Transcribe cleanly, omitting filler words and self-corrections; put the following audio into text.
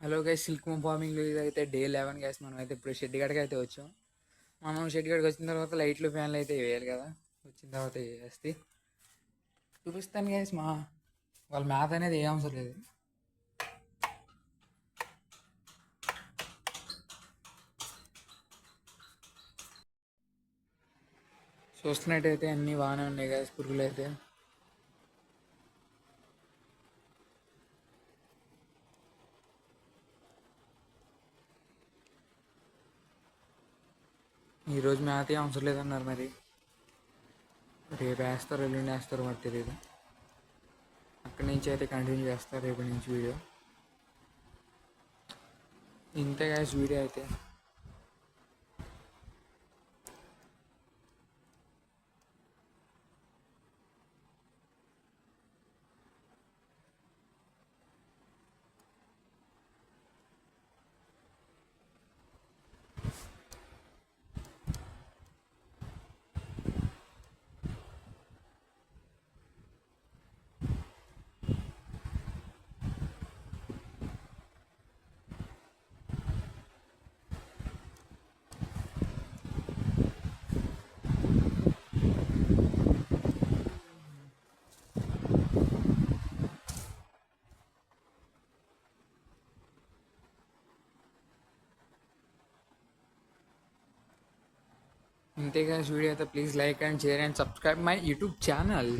Hello guys, silk ఫార్మింగ్లో ఇదైతే day 11 guys. మనం అయితే ఇప్పుడు షెడ్ గడికి అయితే వచ్చాం. మనం షెడ్ గడికి వచ్చిన తర్వాత లైట్లు ఫ్యాన్లు అయితే వేయాలి కదా. వచ్చిన తర్వాత వేస్తే చూపిస్తాను గైస్. వాళ్ళ మ్యాథ్ అనేది ఏ అవసరం లేదు. చూస్తున్నట్టయితే అన్నీ బాగానే ఉన్నాయి గైస్. పురుగులు అయితే ఈరోజు మ్యాథ్ ఏం అవసరం లేదన్నారు. మరి రేపు వేస్తారు, ఎల్లుండి వేస్తారు, మరి తెలియదు. అక్కడి నుంచి అయితే కంటిన్యూ చేస్తారు రేపటి నుంచి వీడియో. ఇంతే గైస్ వీడియో అయితే. ఇంతే గైస్ వీడియో అయితే. Please like and share and subscribe my YouTube channel.